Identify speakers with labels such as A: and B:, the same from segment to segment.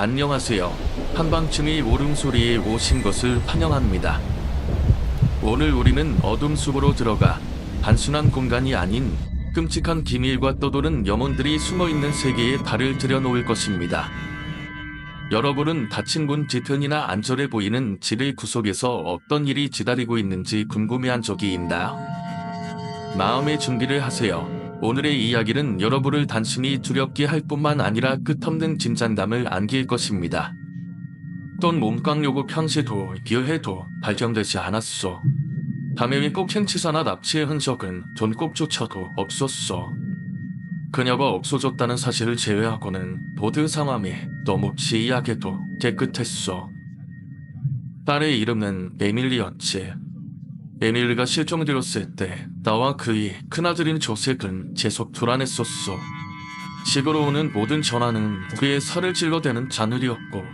A: 안녕하세요. 한밤중의 울음소리에 오신 것을 환영합니다. 오늘 우리는 어둠 속으로 들어가 단순한 공간이 아닌 끔찍한 기밀과 떠도는 영혼들이 숨어있는 세계에 발을 들여놓을 것입니다. 여러분은 다친 곳 뒤편이나 안절해 보이는 집의 구석에서 어떤 일이 기다리고 있는지 궁금해한 적이 있나요? 마음의 준비를 하세요. 오늘의 이야기는 여러분을 단순히 두렵게 할 뿐만 아니라 끝없는 진짠담을 안길 것입니다. 어떤 몸깡 요구 편지도 기회도 발견되지 않았어. 밤에 꼭 행치사나 납치의 흔적은 돈꼽조차도 없었어. 그녀가 없어졌다는 사실을 제외하고는 모든 상황이 너무 지이하게도 깨끗했어. 딸의 이름은 에밀리였지. 에밀리가 실종되었을 때 나와 그의 큰아들인 조색은 계속 불안했었어. 집으로 오는 모든 전화는 그의 살을 찔러대는 잔을이었고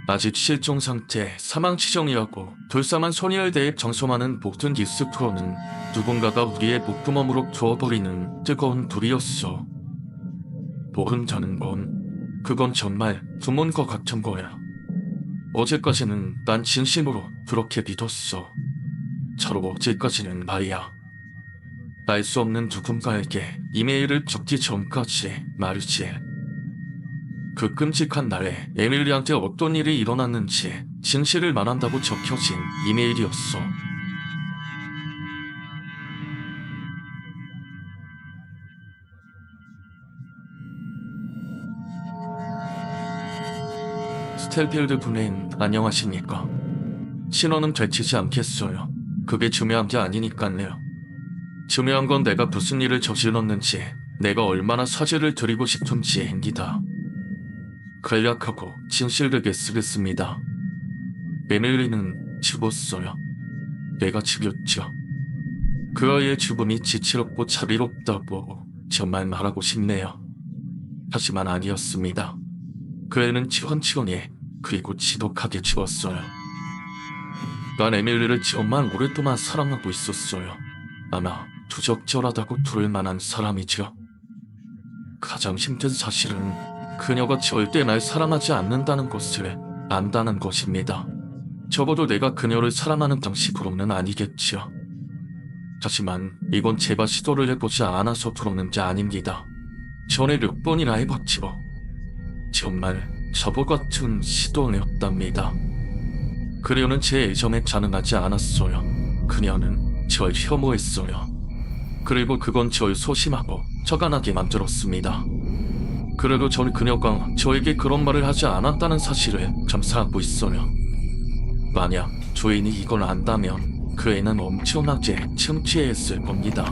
A: 아직 실종 상태, 사망 치정이었고 불쌍한 소녀에 대해 정성하는 모든 뉴스 프로는 누군가가 우리의 목구멍으로 두어버리는 뜨거운 불이었어. 모른다는 건 그건 정말 부모인 것 같은 거야. 어제까지는 난 진심으로 그렇게 믿었어. 저로 어제까지는 말이야. 알 수 없는 누군가에게 이메일을 적기 전까지 말이지. 그 끔찍한 날에 에밀리한테 어떤 일이 일어났는지 진실을 말한다고 적혀진 이메일이었어. 스텔필드 군인 안녕하십니까? 신원은 되치지 않겠어요. 그게 중요한 게 아니니까요. 중요한 건 내가 무슨 일을 저질렀는지, 내가 얼마나 사죄를 드리고 싶은지입니다. 간략하고 진실되게 쓰겠습니다. 에밀리는 죽었어요. 내가 죽였죠. 그 아이의 죽음이 지치럽고 자비롭다고 정말 말하고 싶네요. 하지만 아니었습니다. 그 애는 치원치원이 그리고 지독하게 죽었어요. 난 에밀리를 정말 오랫동안 사랑하고 있었어요. 아마 부적절하다고 부를 만한 사람이죠. 가장 힘든 사실은 그녀가 절대 날 사랑하지 않는다는 것을 안다는 것입니다. 적어도 내가 그녀를 사랑하는 방식으로는 아니겠죠. 하지만 이건 제발 시도를 해보지 않아서 그러는 게 아닙니다. 전에 몇 번이나 해봤지요. 정말 저보 같은 시도였답니다. 그녀는 제 애정에 반응하지 않았어요. 그녀는 절 혐오했어요. 그리고 그건 절 소심하고 처간하게 만들었습니다. 그래도 전 그녀가 저에게 그런 말을 하지 않았다는 사실을 감사하고 있어요. 만약 주인이 이걸 안다면 그 애는 엄청나게 창피해했을 겁니다.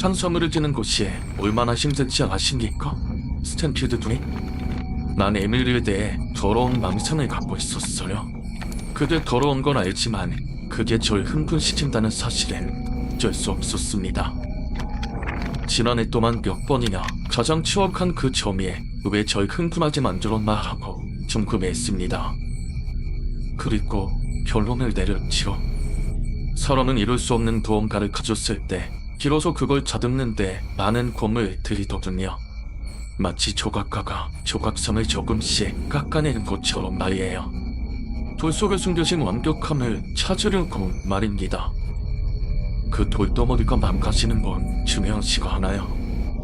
A: 탄수화물을 드는 곳이 얼마나 힘든지 아십니까? 스탠피드 군이? 난 에밀리에 대해 더러운 망상을 갖고 있었어요. 그게 더러운 건 알지만 그게 절 흥분시킨다는 사실엔 어쩔 수 없었습니다. 지난해 동안 몇 번이나 가장 추억한 그 점이 왜 절 흥분하게 만들었나 하고 궁금해했습니다. 그리고 결론을 내렸죠. 사람은 이룰 수 없는 무언가를 가졌을 때 비로소 그걸 다듬는데 많은 공을 들이더군요. 마치 조각가가 조각상을 조금씩 깎아내는 것처럼 말이에요. 돌 속에 숨겨진 완벽함을 찾으려고 말입니다. 그 돌덩어리가 망가지는 건 중요하지가 않아요.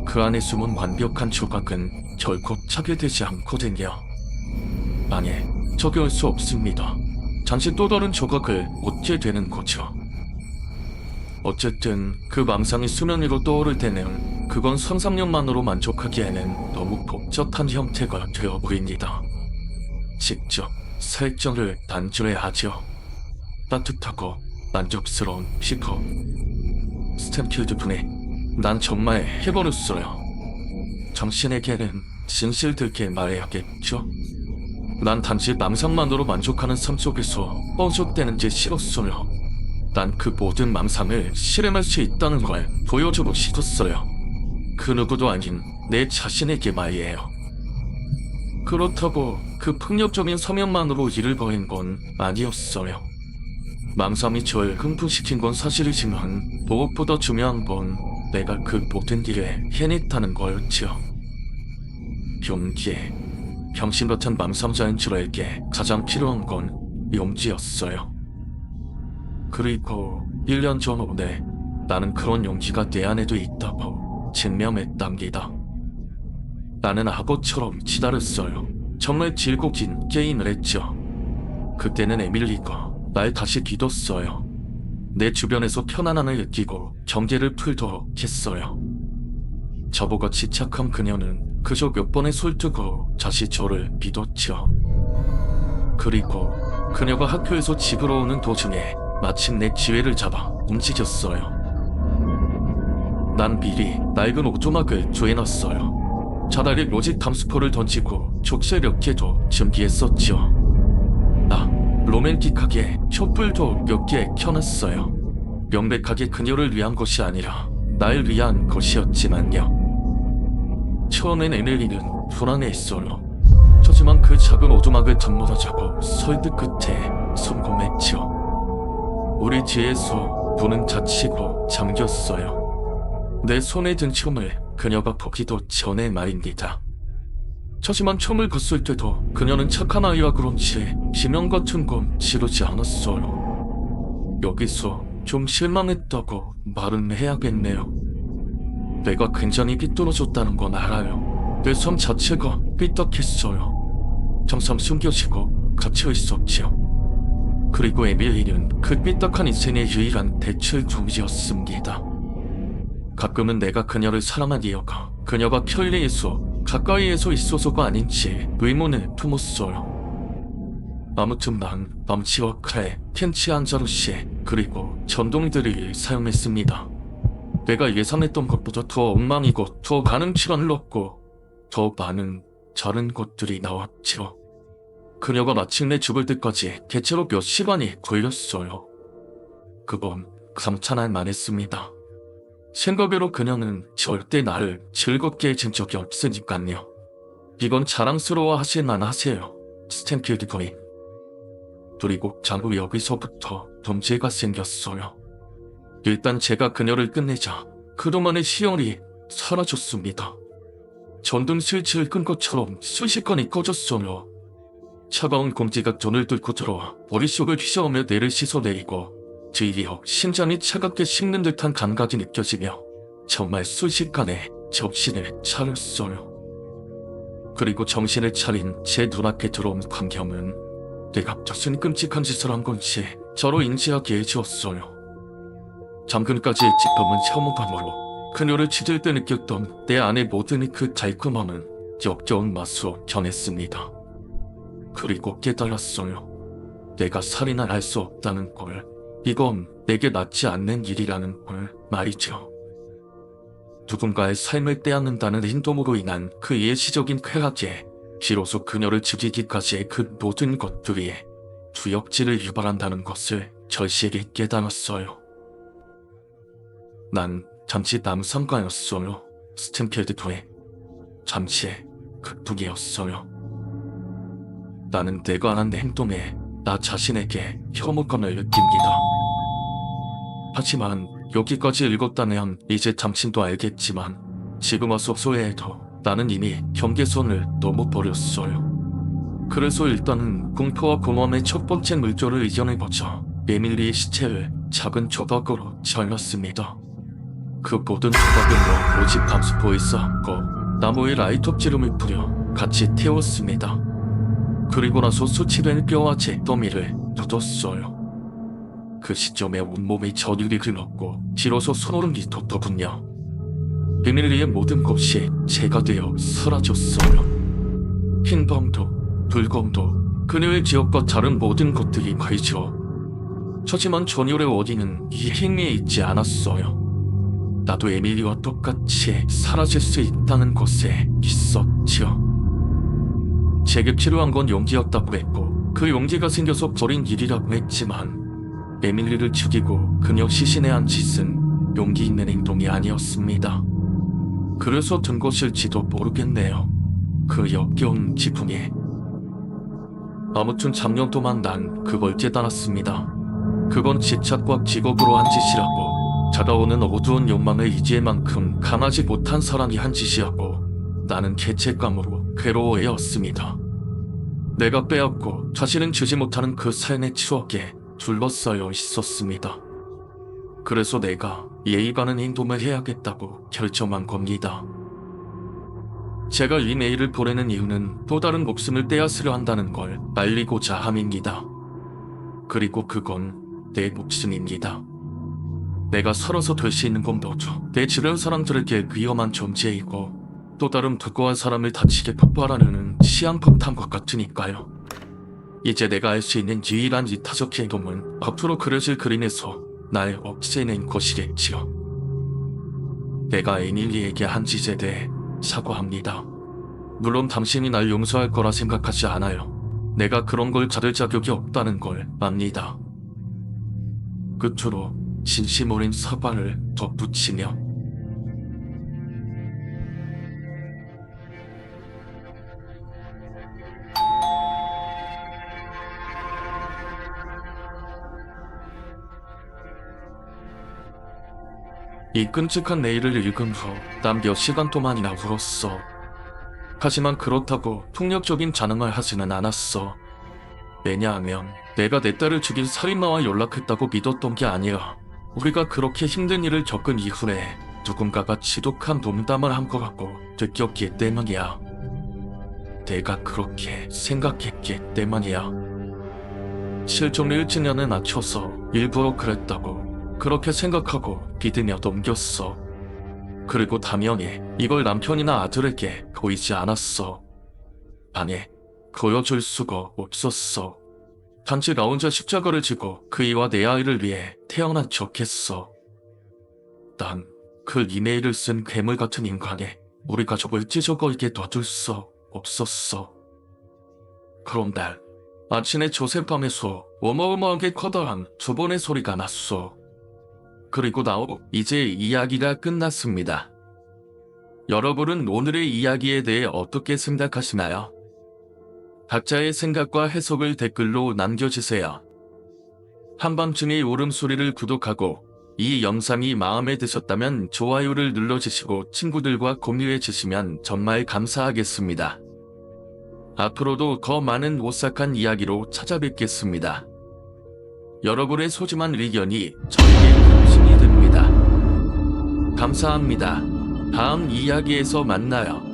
A: 그 안에 숨은 완벽한 조각은 결코 차별되지 않거든요. 아니, 저기 할 수 없습니다. 잠시 또 다른 조각을 얻게 되는 거죠. 어쨌든 그 망상이 수면 위로 떠오를 때는 그건 상상력만으로 만족하기에는 너무 복잡한 형태가 되어 보입니다. 직접 설정을 단절해야 하죠. 따뜻하고 만족스러운 피커. 스탠필드 분이 난 정말 해버렸어요. 당신에게는 진실되게 말해야겠죠? 난 단지 망상만으로 만족하는 삶 속에서 뻥석대는 게 싫었어요. 난 그 모든 망상을 실행할 수 있다는 걸 보여주고 싶었어요. 그 누구도 아닌 내 자신에게 말이에요. 그렇다고 그 폭력적인 서면만으로 일을 벌인 건 아니었어요. 망상이 절 흥분시킨 건 사실이지만 무엇보다 중요한 건 내가 그 모든 일에 해냈다는 거였죠. 용기, 병신 같은 망상자인 줄알게 가장 필요한 건 용기였어요. 그리고 1년 전 오늘 나는 그런 용기가 내 안에도 있다고 증명했답니다. 나는 악어처럼 기다렸어요. 정말 질고 긴 게임을 했죠. 그때는 에밀리가 날 다시 믿었어요. 내 주변에서 편안함을 느끼고 경계를 풀도록 했어요. 저보고 집착한 그녀는 그저 몇 번의 솔뜨고 다시 저를 믿었죠. 그리고 그녀가 학교에서 집으로 오는 도중에 마침 내 지회를 잡아 움직였어요. 난 미리 낡은 오두막을 조여놨어요. 차라리 로직 탐스포를 던지고 족쇄 몇 개도 준비했었죠. 나 로맨틱하게 촛불도 몇 개 켜놨어요. 명백하게 그녀를 위한 것이 아니라 날 위한 것이었지만요. 처음엔 에밀리는 불안해했어요. 하지만 그 작은 오두막을 덤물어자고 설득 끝에 성공했죠. 우리 뒤에서 문은 닫히고 잠겼어요. 내 손에 든 총을 그녀가 보기도 전에 말입니다. 하지만 총을 걷을 때도 그녀는 착한 아이와 그런지 비명 같은 건 지르지 않았어요. 여기서 좀 실망했다고 말은 해야겠네요. 내가 굉장히 삐뚤어졌다는 건 알아요. 내 삶 자체가 삐딱했어요. 항상 숨겨지고 갇혀 있었지요. 그리고 에밀리는 그 삐딱한 인생의 유일한 대출종이었습니다. 가끔은 내가 그녀를 사랑한 이유가 그녀가 편리해서 가까이에서 있어서가 아닌지 의문을 품었어요. 아무튼 난 남치와 칼, 켄치 안자루시 그리고 전동들을 사용했습니다. 내가 예상했던 것보다 더 엉망이고 더 많은 시간을 넣고 더 많은 다른 것들이 나왔죠. 그녀가 마침내 죽을 때까지 대체로 몇 시간이 걸렸어요. 그건 감탄할 만했습니다. 생각외로 그녀는 절대 나를 즐겁게 해준 적이 없으니까요. 이건 자랑스러워 하실만 하세요, 스탠필드 거인. 그리고 자꾸 여기서부터 문제가 생겼어요. 일단 제가 그녀를 끝내자 그동안의 시열이 사라졌습니다. 전등 스위치를 끈 것처럼 순식간에 꺼졌어요. 차가운 공기가 전을 뚫고 들어와 머릿속을 휘저으며 뇌를 씻어내리고 드디어 심장이 차갑게 식는 듯한 감각이 느껴지며 정말 순식간에 정신을 차렸어요. 그리고 정신을 차린 제 눈앞에 들어온 광경은 내가 무슨 끔찍한 짓을 한 건지 저로 인지하게 해주었어요. 잠근까지의 찌꺼문 혐오감으로 그녀를 찢을 때 느꼈던 내 안의 모든 그 달콤함은 역겨운 맛으로 변했습니다. 그리고 깨달았어요. 내가 살인을 할 수 없다는 걸. 이건 내게 낫지 않는 일이라는 걸 말이죠. 누군가의 삶을 떼앗는다는 행동으로 인한 그 예시적인 쾌락에 비로소 그녀를 죽이기까지의 그 모든 것들이 두역질을 유발한다는 것을 절실히 깨달았어요. 난 잠시 남상가였어요. 스탠필드도에 잠시 극독이었어요. 나는 내가 한 행동에 나 자신에게 혐오감을 느낍니다. 하지만 여기까지 읽었다면 이제 당신도 알겠지만 지금 와서 소외해도 나는 이미 경계선을 넘어버렸어요. 그래서 일단은 공포와 공허함의 첫 번째 물결을 이겨내보자 에밀리의 시체를 작은 조각으로 잘랐습니다. 그 모든 조각은 로직 탐스포에 쌓고 나무에 라이터 기름을 뿌려 같이 태웠습니다. 그리고 나서 수치된 뼈와 잿더미를 묻었어요. 그 시점에 온몸이 저리를 흘렀고 비로소 손오름이 돋더군요. 에밀리의 모든 것이 제가 되어 사라졌어요. 흰밤도 불검도 그녀의 기억과 다른 모든 것들이 말이죠. 하지만 전율의 원인은 이 행위에 있지 않았어요. 나도 에밀리와 똑같이 사라질 수 있다는 것에 있었죠. 제게 필요한 건 용기였다고 했고 그 용기가 생겨서 벌인 일이라고 했지만 에밀리를 죽이고 그녀 시신에 한 짓은 용기 있는 행동이 아니었습니다. 그래서 든 것일지도 모르겠네요. 그 역겨운 기분이. 아무튼 작년 동안 난 그걸 깨달았습니다. 그건 집착과 직업으로 한 짓이라고. 다가오는 어두운 욕망을 이기할 만큼 강하지 못한 사람이 한 짓이라고. 나는 죄책감으로 괴로워해왔습니다. 내가 빼앗고 자신은 주지 못하는 그 삶의 추억에 둘러싸여 있었습니다. 그래서 내가 예의 바른 행동을 해야겠다고 결정한 겁니다. 제가 이 메일을 보내는 이유는 또 다른 목숨을 떼앗으려 한다는 걸 알리고자 함입니다. 그리고 그건 내 목숨입니다. 내가 살아서 될 수 있는 건 모두 내 주변 사람들에게 위험한 존재이고 또 다른 두고한 사람을 다치게 폭발하려는 시한폭탄과 같으니까요. 이제 내가 할 수 있는 유일한 이타적 행동은 앞으로 그려질 그림에서 날 없애는 것이겠지요. 내가 에밀리에게 한 짓에 대해 사과합니다. 물론 당신이 날 용서할 거라 생각하지 않아요. 내가 그런 걸 자를 자격이 없다는 걸 압니다. 끝으로 진심 어린 사과를 덧붙이며 이 끔찍한 메일을 읽은 후 난 몇 시간 동안이나 울었어. 하지만 그렇다고 폭력적인 반응을 하지는 않았어. 왜냐하면 내가 내 딸을 죽인 살인마와 연락했다고 믿었던 게 아니라 우리가 그렇게 힘든 일을 겪은 이후에 누군가가 지독한 농담을 한 것 같고 느꼈기 때문이야. 내가 그렇게 생각했기 때문이야. 실종일 1주년을 맞춰서 일부러 그랬다고 그렇게 생각하고 믿으며 넘겼어. 그리고 당연히 이걸 남편이나 아들에게 보이지 않았어. 아니, 보여줄 수가 없었어. 단지 나 혼자 십자가를 지고 그이와 내 아이를 위해 태어난 척했어. 난 그 이메일을 쓴 괴물 같은 인간에 우리 가족을 찢어버리게 놔둘 수 없었어. 그런데 아침에 조셉밤에서 어마어마하게 커다란 두 번의 소리가 났어. 그리고 나오 이제 이야기가 끝났습니다. 여러분은 오늘의 이야기에 대해 어떻게 생각하시나요? 각자의 생각과 해석을 댓글로 남겨주세요. 한밤중의 울음소리를 구독하고 이 영상이 마음에 드셨다면 좋아요를 눌러주시고 친구들과 공유해주시면 정말 감사하겠습니다. 앞으로도 더 많은 오싹한 이야기로 찾아뵙겠습니다. 여러분의 소중한 의견이 저에게 큰 힘이 됩니다. 감사합니다. 다음 이야기에서 만나요.